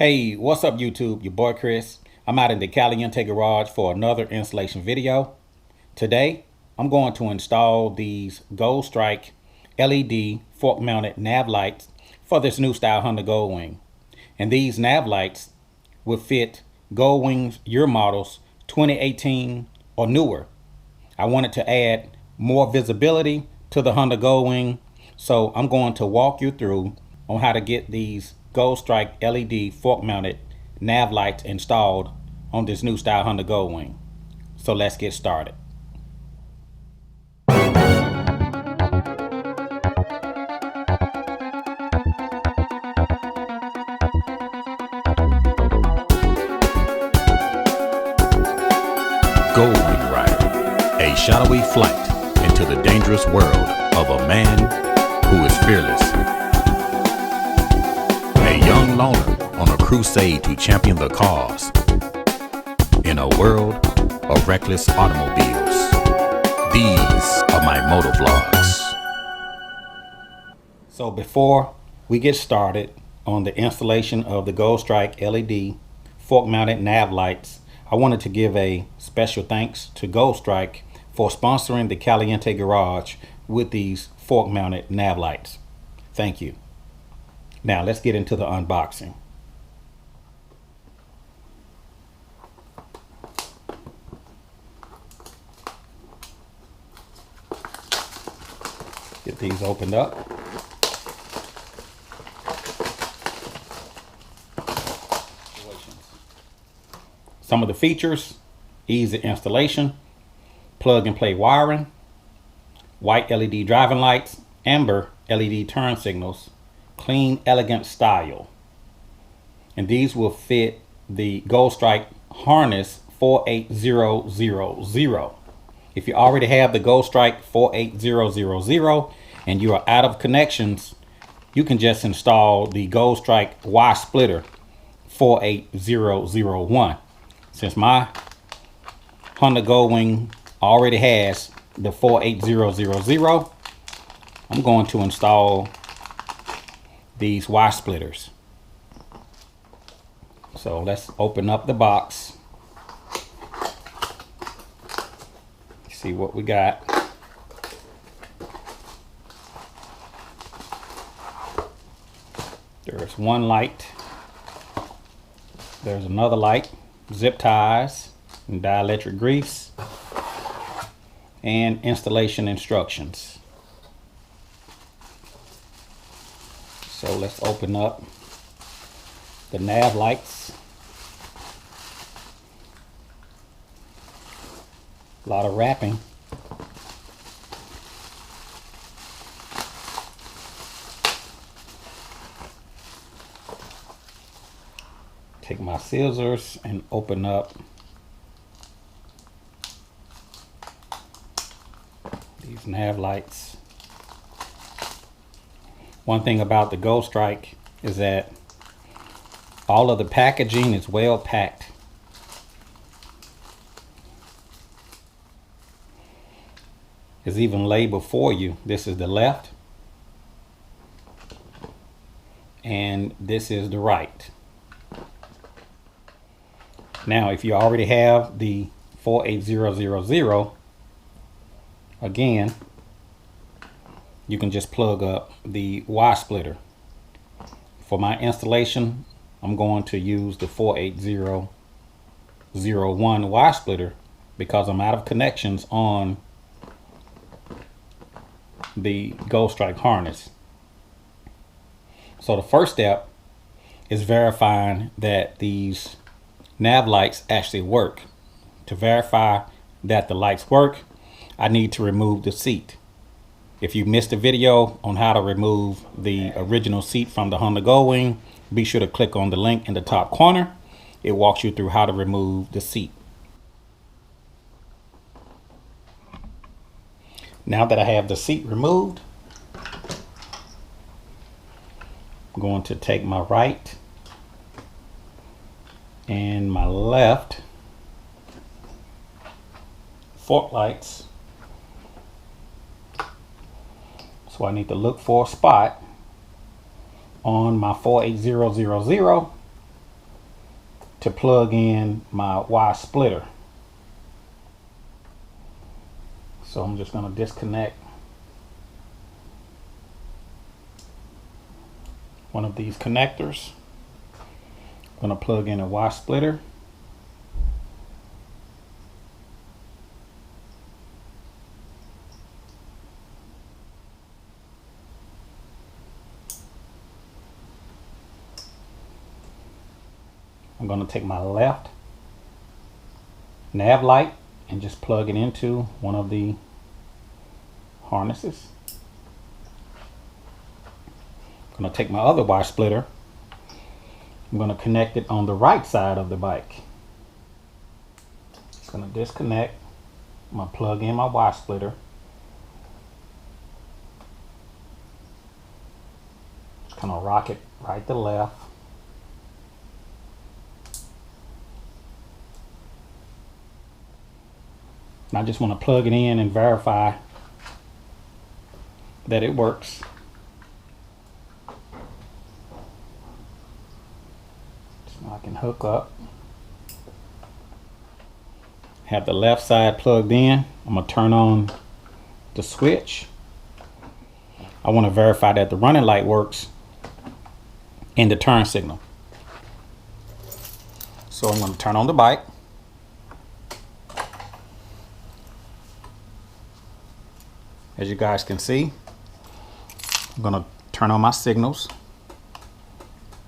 Hey, what's up YouTube? Your boy Chris. I'm out in the Caliente garage for another installation video. Today, I'm going to install these Goldstrike LED fork mounted nav lights for this new style Honda Goldwing. And these nav lights will fit Goldwing's year models 2018 or newer. I wanted to add more visibility to the Honda Goldwing, so I'm going to walk you through on how to get these Goldstrike LED fork mounted nav lights installed on this new style Honda Goldwing. So let's get started. Goldwing Rider, a shadowy flight into the dangerous world of a man who is fearless. A young loner on a crusade to champion the cause in a world of reckless automobiles. These are my motovlogs. So before we get started on the installation of the Goldstrike LED fork mounted nav lights, I wanted to give a special thanks to Goldstrike for sponsoring the Caliente garage with these fork mounted nav lights. Thank you. Now let's get into the unboxing. Get these opened up. Some of the features: easy installation, plug and play wiring, white LED driving lights, amber LED turn signals, clean, elegant style. And these will fit the Goldstrike harness 48000. If you already have the Goldstrike 48000 and you are out of connections, you can just install the Goldstrike Y splitter 48001. Since my Honda Goldwing already has the 48000, I'm going to install these Y splitters. So let's open up the box. See what we got. There's one light. There's another light, zip ties and dielectric grease, and installation instructions. So let's open up the nav lights. A lot of wrapping. Take my scissors and open up these nav lights. One thing about the Goldstrike is that all of the packaging is well packed. It's even labeled for you. This is the left and this is the right. Now if you already have the 48000, again, you can just plug up the Y splitter. For my installation, I'm going to use the 48001 Y splitter because I'm out of connections on the Goldstrike harness. So the first step is verifying that these nav lights actually work. To verify that the lights work, I need to remove the seat. If you missed a video on how to remove the original seat from the Honda Goldwing, be sure to click on the link in the top corner. It walks you through how to remove the seat. Now that I have the seat removed, I'm going to take my right and my left fork lights. So I need to look for a spot on my 48000 to plug in my Y splitter. So I'm just going to disconnect one of these connectors. I'm going to plug in a Y splitter. I'm going to take my left nav light and just plug it into one of the harnesses. I'm going to take my other Y splitter. I'm going to connect it on the right side of the bike. Just going to disconnect. I'm going to plug in my Y splitter. Just going to rock it right to left. And I just want to plug it in and verify that it works. So I can hook up. Have the left side plugged in. I'm going to turn on the switch. I want to verify that the running light works and the turn signal. So I'm going to turn on the bike. As you guys can see, I'm going to turn on my signals.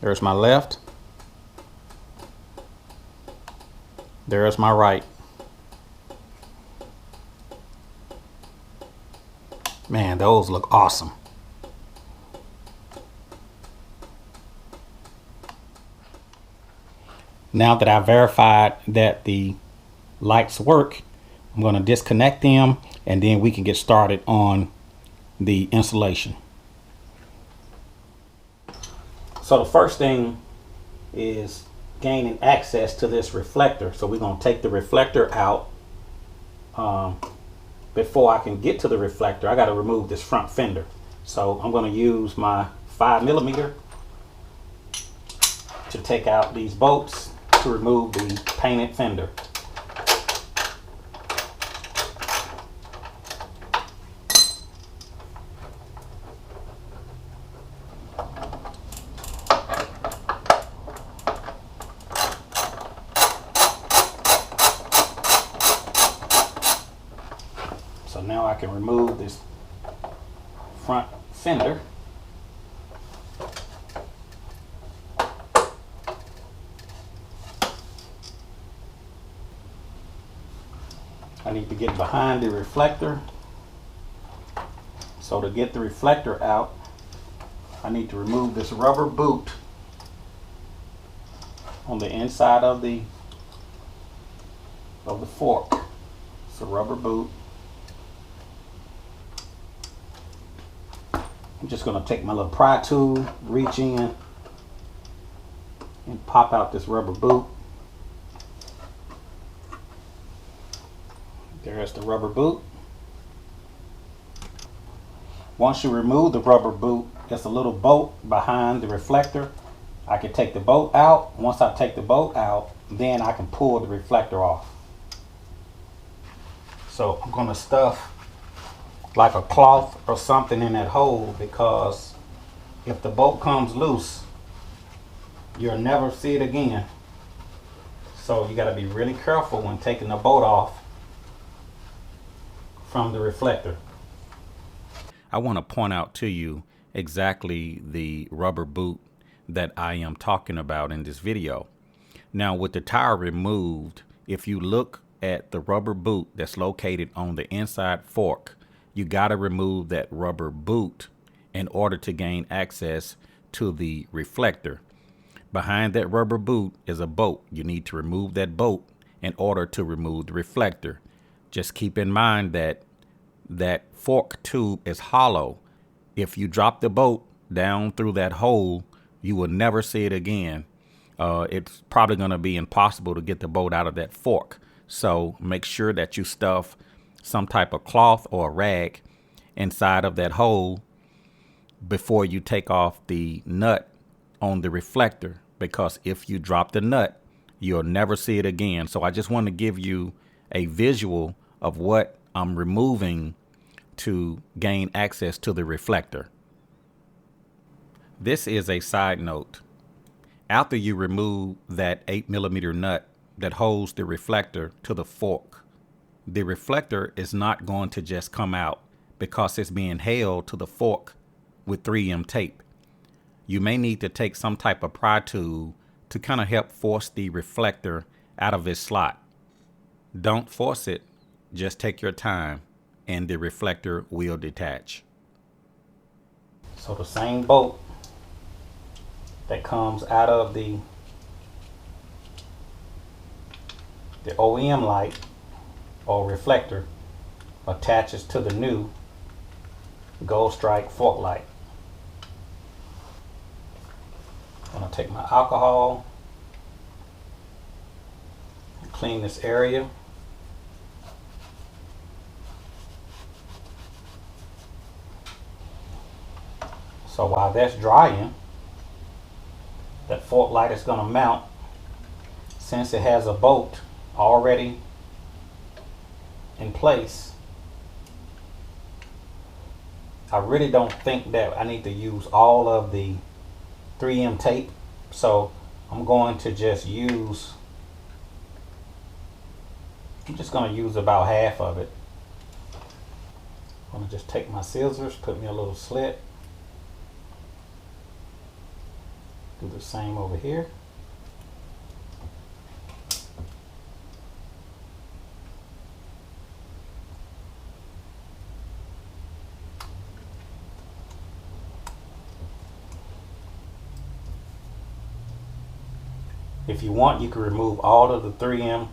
There's my left. There's my right. Man, those look awesome. Now that I've verified that the lights work, I'm going to disconnect them and then we can get started on the installation. So the first thing is gaining access to this reflector. So we're going to take the reflector out. Before I can get to the reflector, I got to remove this front fender. So I'm going to use my 5mm to take out these bolts to remove the painted fender. So now I can remove this front fender. I need to get behind the reflector. So to get the reflector out, I need to remove this rubber boot on the inside of the fork. It's a rubber boot. I'm just going to take my little pry tool, reach in, and pop out this rubber boot. There's the rubber boot. Once you remove the rubber boot, there's a little bolt behind the reflector. I can take the bolt out. Once I take the bolt out, then I can pull the reflector off. So I'm going to stuff like a cloth or something in that hole, because if the bolt comes loose, you'll never see it again. So you got to be really careful when taking the bolt off from the reflector. I want to point out to you exactly the rubber boot that I am talking about in this video. Now, with the tire removed, if you look at the rubber boot that's located on the inside fork, you got to remove that rubber boot in order to gain access to the reflector. Behind that rubber boot is a bolt. You need to remove that bolt in order to remove the reflector. Just keep in mind that that fork tube is hollow. If you drop the bolt down through that hole, you will never see it again. It's probably going to be impossible to get the bolt out of that fork. So make sure that you stuff some type of cloth or a rag inside of that hole before you take off the nut on the reflector, because if you drop the nut You'll never see it again. So I just want to give you a visual of what I'm removing to gain access to the reflector. This is a side note. After you remove that 8mm nut that holds the reflector to the fork, the reflector is not going to just come out because it's being held to the fork with 3M tape. You may need to take some type of pry tool to kind of help force the reflector out of its slot. Don't force it, just take your time and the reflector will detach. So the same bolt that comes out of the OEM light or reflector attaches to the new Goldstrike fork light. I'm going to take my alcohol and clean this area. So while that's drying, that fork light is going to mount. Since it has a bolt already in place, I really don't think that I need to use all of the 3M tape. So I'm going to just use, I'm just going to use about half of it. I'm going to just take my scissors, put me a little slit. Do the same over here. If you want, you can remove all of the 3M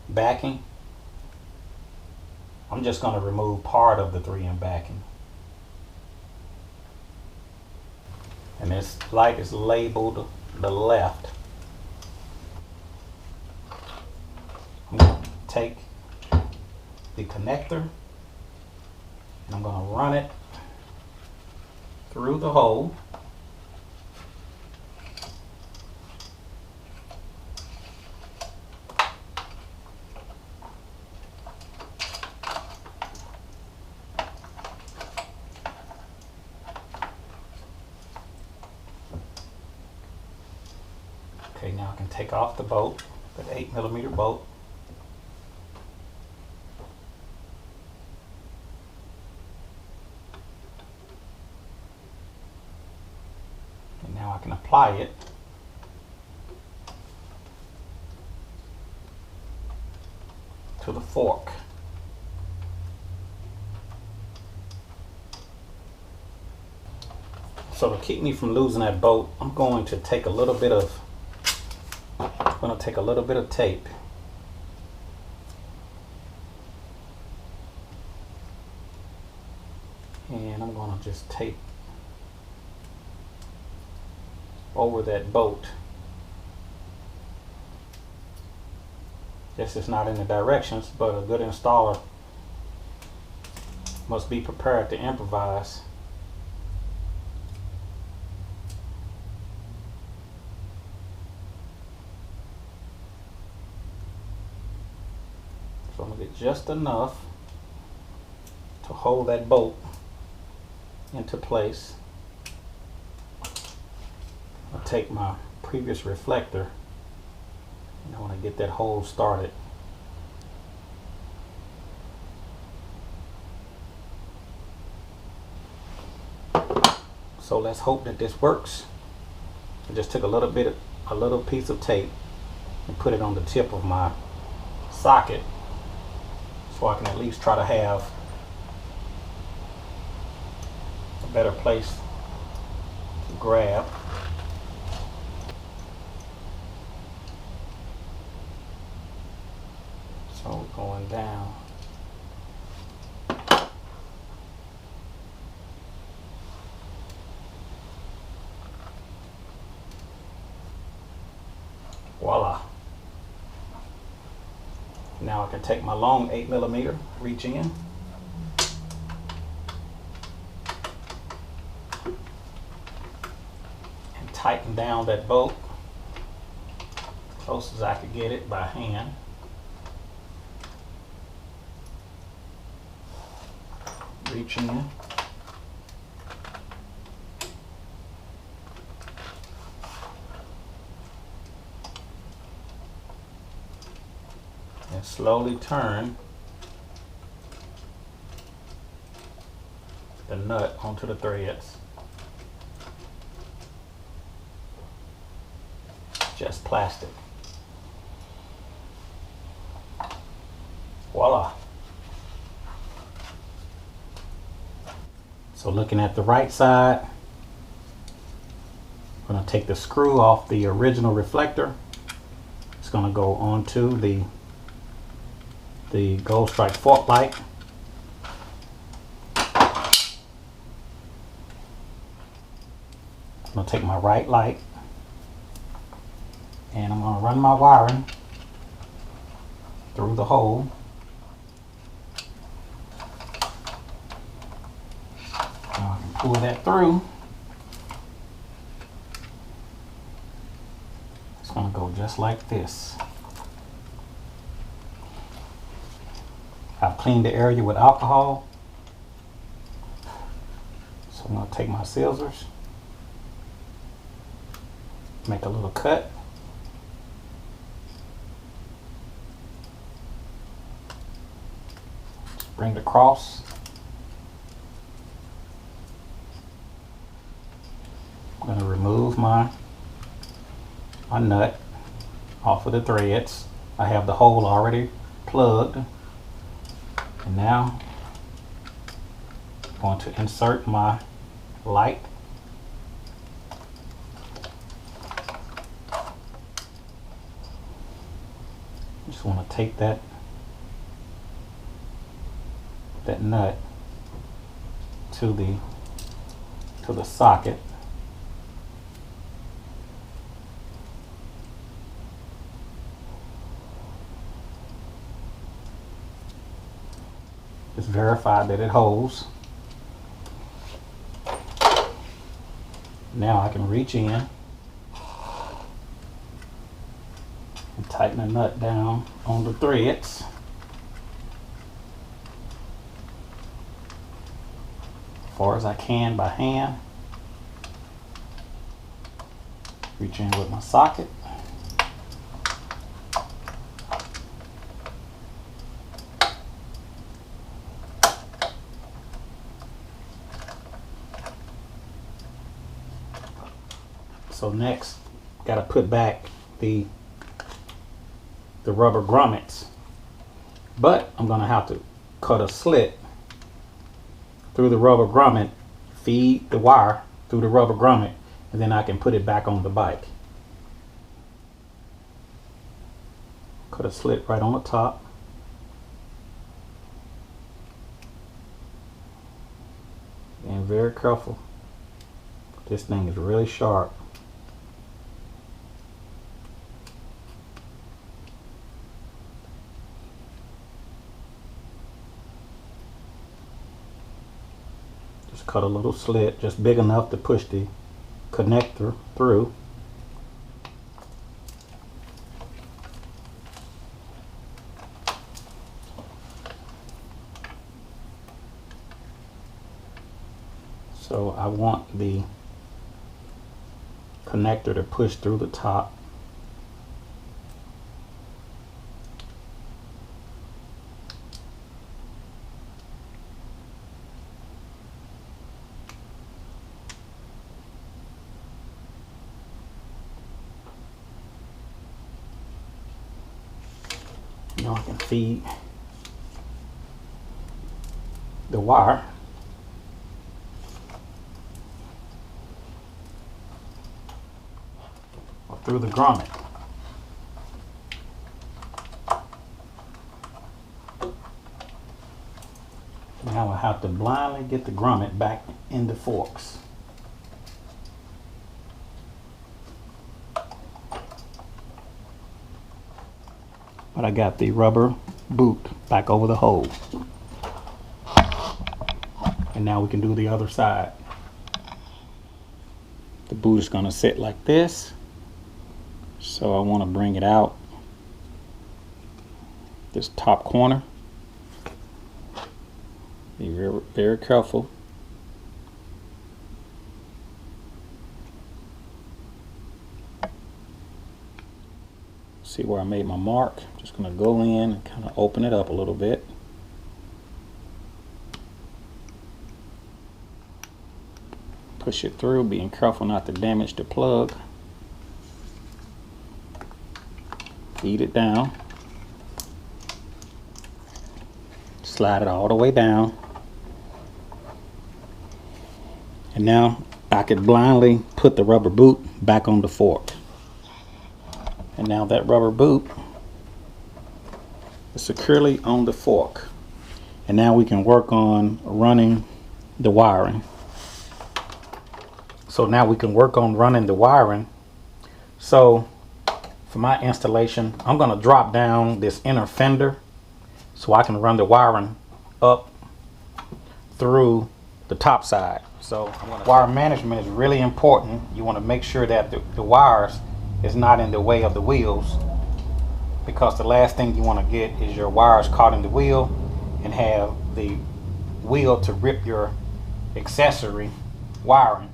backing. I'm just going to remove part of the 3M backing. And this light is labeled the left. I'm going to take the connector and I'm going to run it through the hole. Okay, now I can take off the bolt, the 8mm bolt. And now I can apply it to the fork. So to keep me from losing that bolt, I'm going to take a little bit of tape and I'm going to just tape over that bolt. This is not in the directions, but a good installer must be prepared to improvise. So I'm going to get just enough to hold that bolt into place. I'll take my previous reflector and I want to get that hole started. So let's hope that this works. I just took a little piece of tape and put it on the tip of my socket so I can at least try to have a better place to grab. So we're going down. Voila. Now I can take my long 8mm, reach in, and tighten down that bolt. close as I could get it by hand. Reach in. And slowly turn the nut onto the threads. Just plastic. Voila. So looking at the right side, I'm going to take the screw off the original reflector. It's going to go onto the Goldstrike fork light. I'm going to take my right light and I'm going to run my wiring through the hole. Now I can pull that through. It's going to go just like this. I've cleaned the area with alcohol. So I'm going to take my scissors, make a little cut. Bring it across. I'm going to remove my nut off of the threads. I have the hole already plugged. And now I'm going to insert my light. Just want to take that nut to the socket. Just verify that it holds. Now I can reach in and tighten the nut down on the threads. As far as I can by hand. Reach in with my socket. So next, got to put back the rubber grommets, but I'm going to have to cut a slit through the rubber grommet, feed the wire through the rubber grommet, and then I can put it back on the bike. Cut a slit right on the top. And very careful. This thing is really sharp. Just cut a little slit, just big enough to push the connector through. So I want the connector to push through the top. Now I can feed the wire through the grommet. Now I have to blindly get the grommet back in the forks. But I got the rubber boot back over the hole. And now we can do the other side. The boot is going to sit like this. So I want to bring it out this top corner. Be very, very careful. See where I made my mark? I'm just going to go in and kind of open it up a little bit. Push it through, being careful not to damage the plug. Feed it down. Slide it all the way down. And now I could blindly put the rubber boot back on the fork. And now that rubber boot is securely on the fork. And now we can work on running the wiring. So now we can work on running the wiring. So for my installation, I'm going to drop down this inner fender so I can run the wiring up through the top side. So wire management is really important. You want to make sure that the wires is not in the way of the wheels, because the last thing you want to get is your wires caught in the wheel and have the wheel to rip your accessory wiring.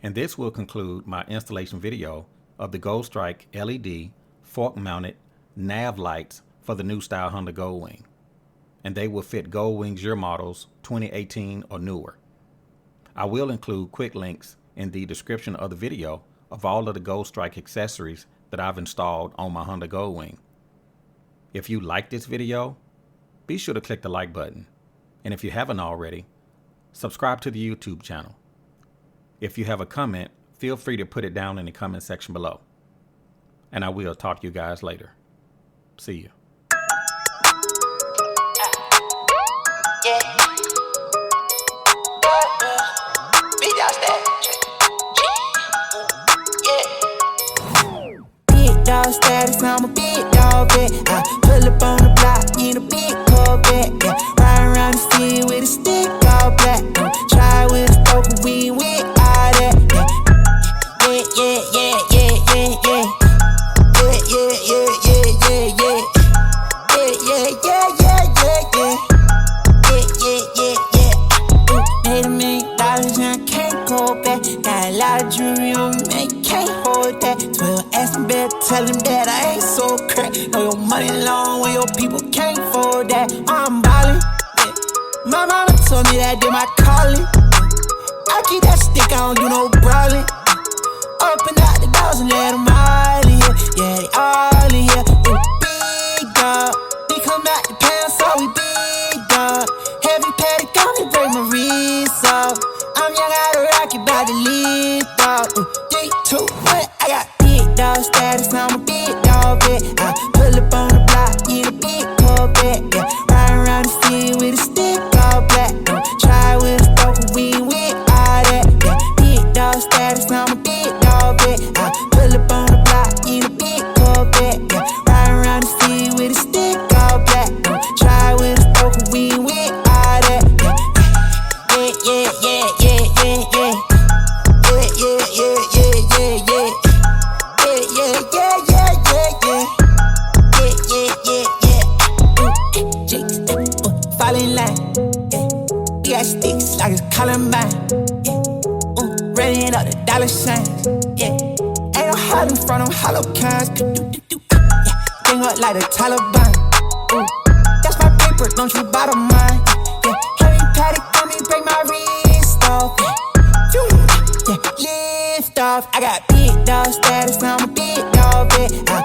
And this will conclude my installation video of the Goldstrike LED fork mounted nav lights for the new style Honda Goldwing. And they will fit Goldwing's year models 2018 or newer. I will include quick links in the description of the video of all of the Goldstrike accessories that I've installed on my Honda Goldwing. If you like this video, be sure to click the like button. And if you haven't already, subscribe to the YouTube channel. If you have a comment, feel free to put it down in the comment section below. And I will talk to you guys later. See you. Big dog status, I'm a big dog vet. I pull up on the block in a big Corvette. Yeah, ride around the city with a stick all black. Try with a stroke, we with all that. Yeah, yeah, yeah, yeah, yeah, yeah, yeah, yeah, yeah, yeah, yeah, yeah. Yeah, yeah, yeah, yeah, yeah, yeah, yeah, yeah, yeah. Ooh, made $1 million and I can't go back. Got a lot of jewelry on me, man, you can't hold that. 12 asking better. tell them that I ain't so crack. Know your money long when your people can't afford that. I'm ballin', yeah. My mama told me that did my calling. I keep that stick, I don't do no brawling. Open out the doors and let them all in here. Yeah, they all in here. Ooh, big dog. They come out the pound, so we big dog. Heavy paddock, got me break my wrist off. I'm young out of rocket, about to live dog. 3, 2, 1. I got big dog status, I'm a big dog vet. I pull up on the block in a big Corvette. Yeah, riding around the city with a stick all black. Try with a stroke, we ain't with all that. Yeah, big dog status, I'm a big dog vet. I pull up on the block in a big Corvette. Yeah, riding around the city with a stick all black. Try with a stroke, we ain't with all that. Yeah, yeah, yeah, yeah, yeah, yeah. Yeah, yeah, yeah, yeah, yeah, yeah. Yeah, yeah, yeah, yeah, yeah, yeah. Yeah, yeah, yeah, yeah. Jakes, fall in line. Yeah, we got sticks like it's Columbine. Yeah, running up the dollar signs. Yeah, ain't no hiding from them hollow cans. Yeah, bring up like the Taliban. That's my paper, don't you bother mine. Yeah, heavy paddock on me, break my wrist off. Yeah, lift off. I got big dog status, I'm a big dog vet. I